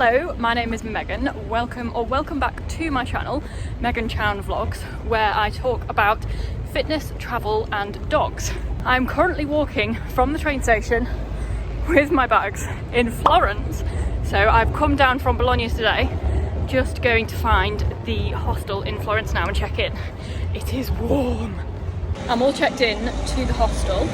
Hello, my name is Megan. Welcome back to my channel, Megan Chown Vlogs, where I talk about fitness, travel and dogs. I'm currently walking from the train station with my bags in Florence. So I've come down from Bologna today, just going to find the hostel in Florence now and check in. It is warm. I'm all checked in to the hostel.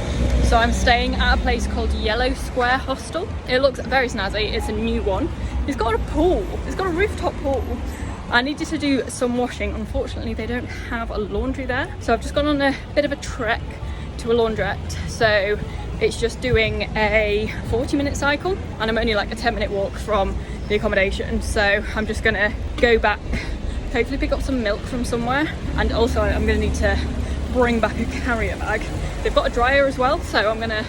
So I'm staying at a place called Yellow Square Hostel. It looks very snazzy, it's a new one. It's got a pool, it's got a rooftop pool. I needed to do some washing. Unfortunately, they don't have a laundry there. So I've just gone on a bit of a trek to a laundrette. So it's just doing a 40-minute cycle and I'm only like a 10-minute walk from the accommodation. So I'm just gonna go back, hopefully pick up some milk from somewhere. And also I'm gonna need to bring back a carrier bag. They've got a dryer as well, so I'm gonna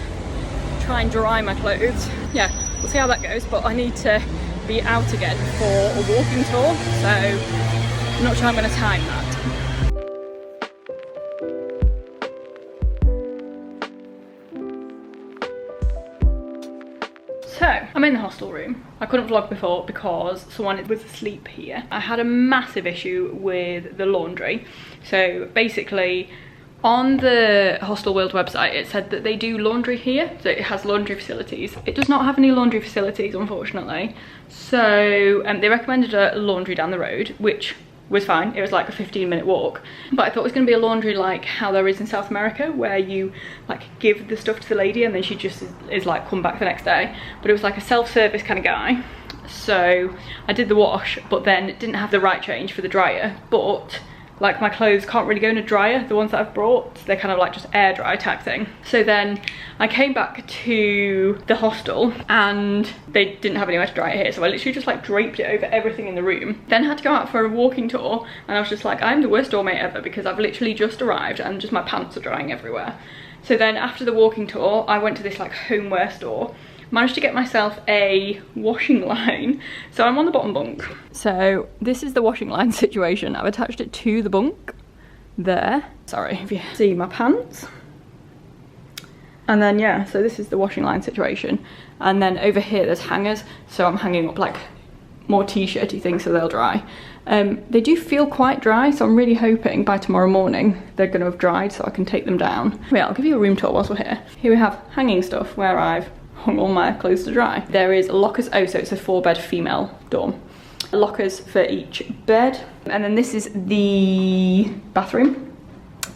try and dry my clothes. Yeah, we'll see how that goes, but I need to be out again for a walking tour, so I'm not sure I'm gonna time that. So, I'm in the hostel room. I couldn't vlog before because someone was asleep here. I had a massive issue with the laundry. So basically, on the Hostel World website, it said that they do laundry here, so it has laundry facilities. It does not have any laundry facilities, unfortunately. So they recommended a laundry down the road, which was fine. It was like a 15-minute walk. But I thought it was gonna be a laundry like how there is in South America, where you like give the stuff to the lady and then she just is like, come back the next day. But it was like a self-service kind of guy. So I did the wash, but then didn't have the right change for the dryer. But like my clothes can't really go in a dryer, the ones that I've brought, they're kind of like just air dry type thing. So then I came back to the hostel and they didn't have anywhere to dry it here, so I literally just like draped it over everything in the room. Then had to go out for a walking tour and I was just like, I'm the worst doormate ever because I've literally just arrived and just my pants are drying everywhere. So then after the walking tour, I went to this like homeware store. Managed to get myself a washing line. So I'm on the bottom bunk. So this is the washing line situation. I've attached it to the bunk there. Sorry if you see my pants. And then yeah, so this is the washing line situation. And then over here there's hangers. So I'm hanging up like more t-shirty things so they'll dry. They do feel quite dry, so I'm really hoping by tomorrow morning they're gonna have dried so I can take them down. Wait, I'll give you a room tour whilst we're here. Here we have hanging stuff where I've hung all my clothes to dry. There is lockers, oh, so it's a 4-bed female dorm. Lockers for each bed. And then this is the bathroom.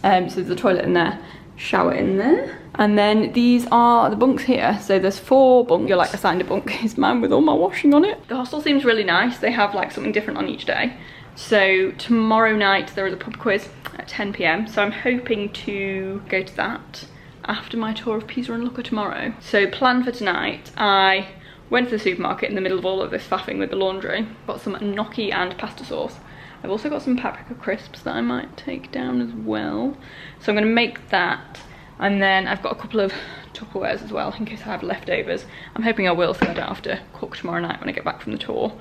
So there's a toilet in there, shower in there. And then these are the bunks here. So there's 4 bunks. You're like assigned a bunk. Is mine with all my washing on it. The hostel seems really nice. They have like something different on each day. So tomorrow night there is a pub quiz at 10 PM. So I'm hoping to go to that after my tour of Pisa and Lucca tomorrow. So plan for tonight, I went to the supermarket in the middle of all of this faffing with the laundry, got some gnocchi and pasta sauce. I've also got some paprika crisps that I might take down as well. So I'm gonna make that, and then I've got a couple of Tupperwares as well in case I have leftovers. I'm hoping I will so I don't have to cook tomorrow night when I get back from the tour.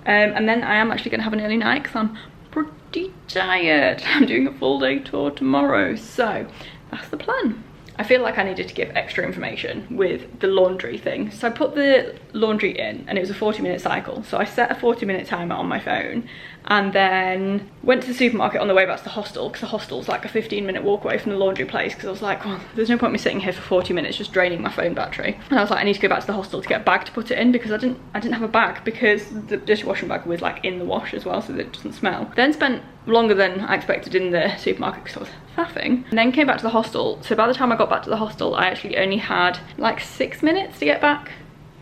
And then I am actually gonna have an early night because I'm pretty tired. I'm doing a full day tour tomorrow, so that's the plan. I feel like I needed to give extra information with the laundry thing. So I put the laundry in and it was a 40-minute cycle. So I set a 40-minute timer on my phone and then went to the supermarket on the way back to the hostel because the hostel's like a 15-minute walk away from the laundry place because I was like, well, there's no point me sitting here for 40 minutes just draining my phone battery. And I was like, I need to go back to the hostel to get a bag to put it in because I didn't have a bag because the dishwashing bag was like in the wash as well so that it doesn't smell. Then spent longer than I expected in the supermarket because I was faffing. And then came back to the hostel. So by the time I got back to the hostel, I actually only had like 6 minutes to get back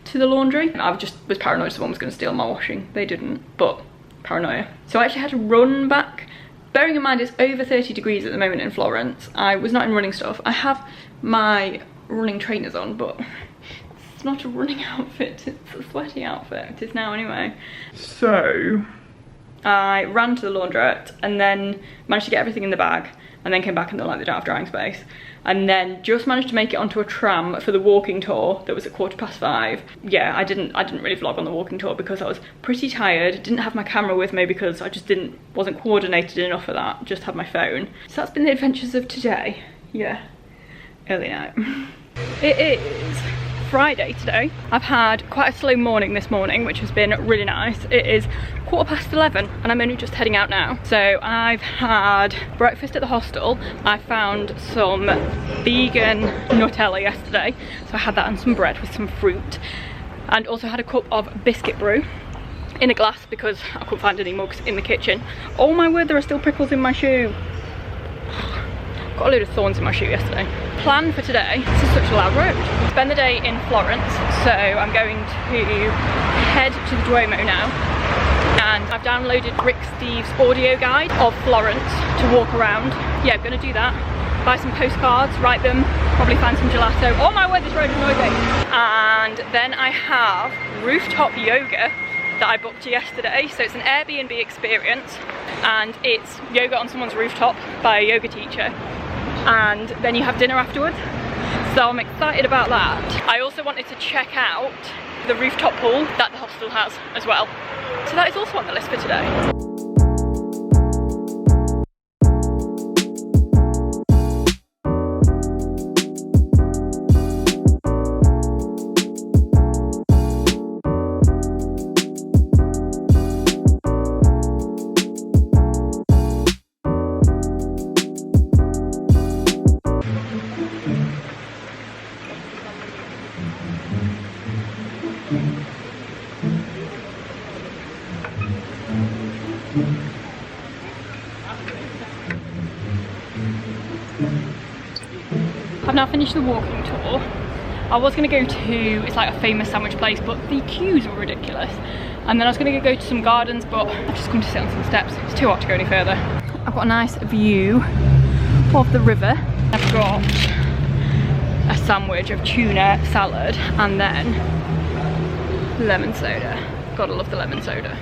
to the laundry. I just was paranoid someone was going to steal my washing. They didn't, but paranoia. So I actually had to run back. Bearing in mind it's over 30 degrees at the moment in Florence. I was not in running stuff. I have my running trainers on, but it's not a running outfit, it's a sweaty outfit. It is now anyway. So I ran to the laundrette and then managed to get everything in the bag and then came back and they're like, they don't have drying space. And then just managed to make it onto a tram for the walking tour that was at 5:15. Yeah, I didn't really vlog on the walking tour because I was pretty tired. Didn't have my camera with me because I just wasn't coordinated enough for that. Just had my phone. So that's been the adventures of today. Yeah, early night. It is Friday today. I've had quite a slow morning this morning, which has been really nice. It is 11:15 and I'm only just heading out now. So I've had breakfast at the hostel. I found some vegan Nutella yesterday, so I had that and some bread with some fruit, and also had a cup of biscuit brew in a glass because I couldn't find any mugs in the kitchen. Oh my word, there are still prickles in my shoe. Got a load of thorns in my shoe yesterday. Plan for today, this is such a loud road. Spend the day in Florence, so I'm going to head to the Duomo now. And I've downloaded Rick Steve's audio guide of Florence to walk around. Yeah, I'm gonna do that. Buy some postcards, write them, probably find some gelato. Oh my word, this road is noisy. And then I have rooftop yoga that I booked yesterday. So it's an Airbnb experience and it's yoga on someone's rooftop by a yoga teacher. And then you have dinner afterwards. So I'm excited about that. I also wanted to check out the rooftop pool that the hostel has as well. So that is also on the list for today. I've now finished the walking tour. I was going to go to, it's like a famous sandwich place, but the queues were ridiculous. And then I was going to go to some gardens, but I've just come to sit on some steps. It's too hot to go any further. I've got a nice view of the river. I've got a sandwich of tuna salad and then lemon soda. Gotta love the lemon soda.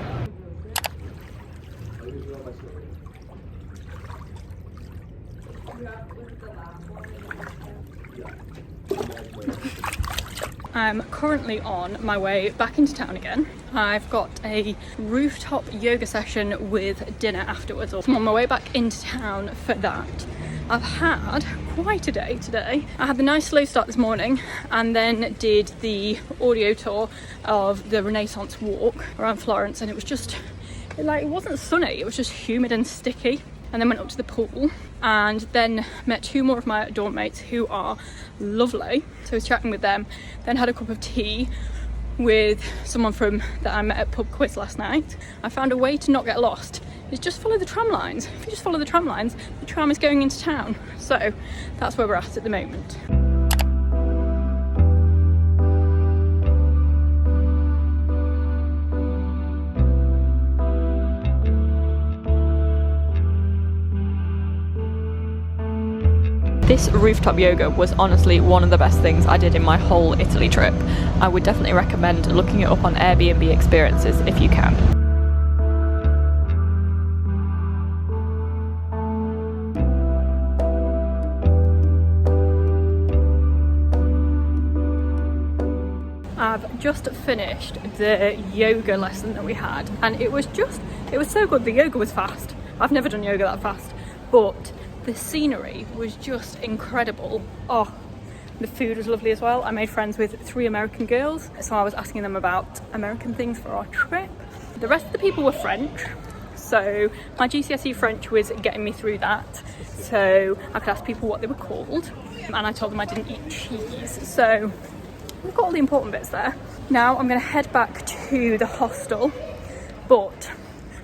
I'm currently on my way back into town again. I've got a rooftop yoga session with dinner afterwards. I'm on my way back into town for that. I've had quite a day today. I had the nice slow start this morning and then did the audio tour of the Renaissance walk around Florence, and it was just, it wasn't sunny, it was just humid and sticky. And then went up to the pool and then met two more of my dorm mates who are lovely. So I was chatting with them, then had a cup of tea with someone that I met at pub quiz last night. I found a way to not get lost. Is just follow the tram lines. If you just follow the tram lines, the tram is going into town. So that's where we're at the moment. This rooftop yoga was honestly one of the best things I did in my whole Italy trip. I would definitely recommend looking it up on Airbnb experiences if you can. I've just finished the yoga lesson that we had and it was so good. The yoga was fast. I've never done yoga that fast, but the scenery was just incredible. Oh, the food was lovely as well. I made friends with 3 American girls, so I was asking them about American things for our trip. The rest of the people were French, so my GCSE French was getting me through that, so I could ask people what they were called, and I told them I didn't eat cheese, so we've got all the important bits there. Now I'm going to head back to the hostel, but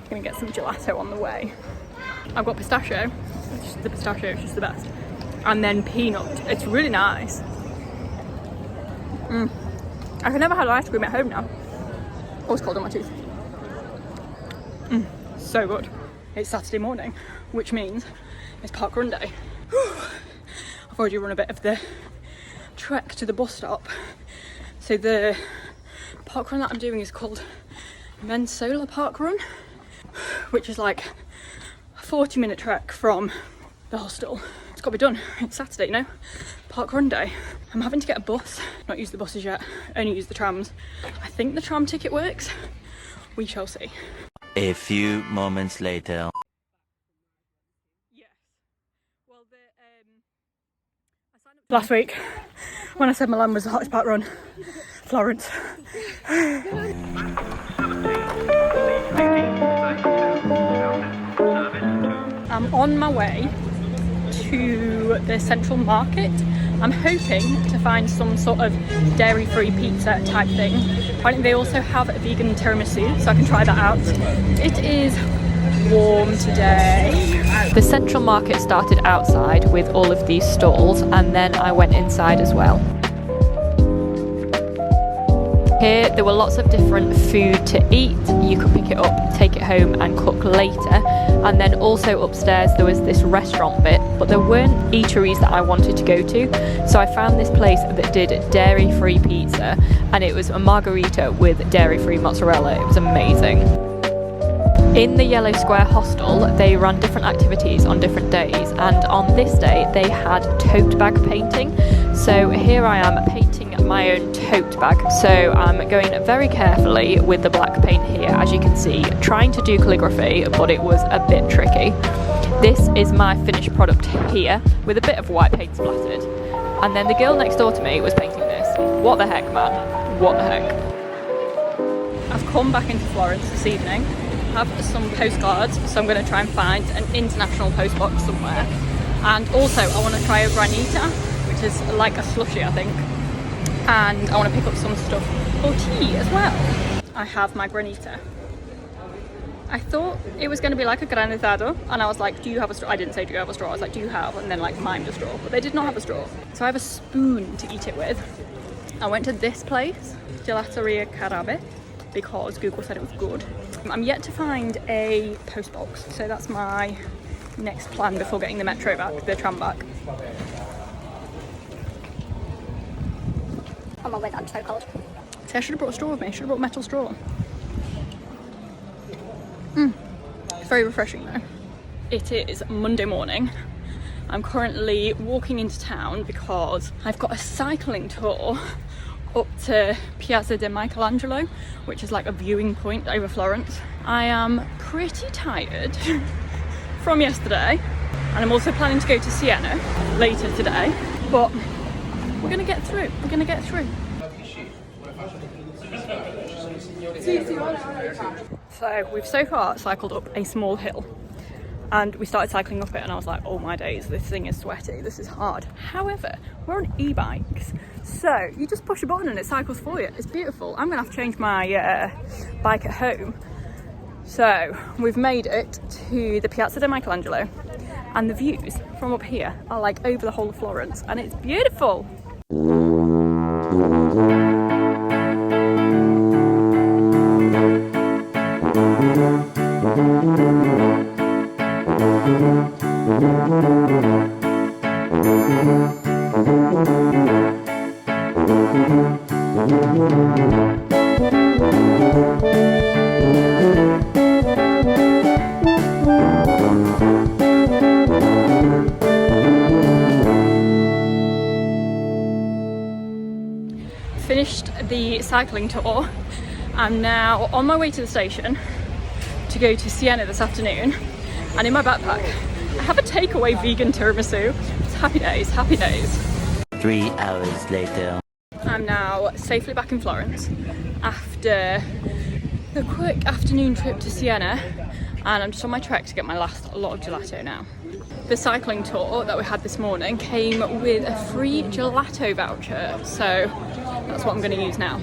I'm going to get some gelato on the way. I've got pistachio. The pistachio is just the best, and then peanut. It's really nice. I can never have ice cream at home now. Always cold on my tooth. So good. It's Saturday morning, which means it's park run day. I've already run a bit of the trek to the bus stop. So the park run that I'm doing is called Men's Solar Park Run, which is like a 40-minute trek from the hostel. It's got to be done. It's Saturday, you know, park run day. I'm having to get a bus, not use the buses yet, only use the trams. I think the tram ticket works. We shall see. A few moments later. Yes. Well, I signed up last week. when I said Milan was the hottest part run. Florence. I'm on my way to the central market. I'm hoping to find some sort of dairy-free pizza type thing. Apparently they also have a vegan tiramisu, so I can try that out. It is warm today. The central market started outside with all of these stalls, and then I went inside as well. Here there were lots of different food to eat. You could pick it up, take it home and cook later. And then also upstairs there was this restaurant bit, but there weren't eateries that I wanted to go to. So I found this place that did dairy-free pizza, and it was a margherita with dairy-free mozzarella. It was amazing. In the Yellow Square hostel, they ran different activities on different days, and on this day they had tote bag painting. So here I am painting my own tote bag. So I'm going very carefully with the black paint here, as you can see, trying to do calligraphy, but it was a bit tricky. This is my finished product here, with a bit of white paint splattered. And then the girl next door to me was painting this. What the heck, man? What the heck? I've come back into Florence this evening. I have some postcards, so I'm going to try and find an international postbox somewhere. And also I want to try a granita, which is like a slushie, I think. And I want to pick up some stuff for tea as well. I have my granita. I thought it was going to be like a granizado, and I was like, do you have a straw? I didn't say do you have a straw, I was like, do you have? And then like mimed a straw, but they did not have a straw. So I have a spoon to eat it with. I went to this place, Gelateria Carabe, because Google said it was good. I'm yet to find a postbox, so that's my next plan before getting the metro back, the tram back. Oh my god, I'm so cold. See, I should have brought a straw with me. I should have brought a metal straw. It's very refreshing though. It is Monday morning. I'm currently walking into town because I've got a cycling tour up to Piazza di Michelangelo, which is like a viewing point over Florence. I am pretty tired from yesterday, and I'm also planning to go to Siena later today, but we're gonna get through. We're gonna get through. So we've so far cycled up a small hill, and we started cycling up it and I was like, oh my days, this thing is sweaty, this is hard. However, we're on e-bikes, so you just push a button and it cycles for you. It's beautiful. I'm gonna have to change my bike at home. So we've made it to the Piazza di Michelangelo, and the views from up here are like over the whole of Florence, and it's beautiful. Finished the cycling tour. I'm now on my way to the station to go to Siena this afternoon, and in my backpack I have a takeaway vegan tiramisu. It's happy days, happy days. 3 hours later. I'm now safely back in Florence after a quick afternoon trip to Siena, and I'm just on my trek to get my last lot of gelato now. The cycling tour that we had this morning came with a free gelato voucher, so that's what I'm going to use now.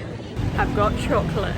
I've got chocolate,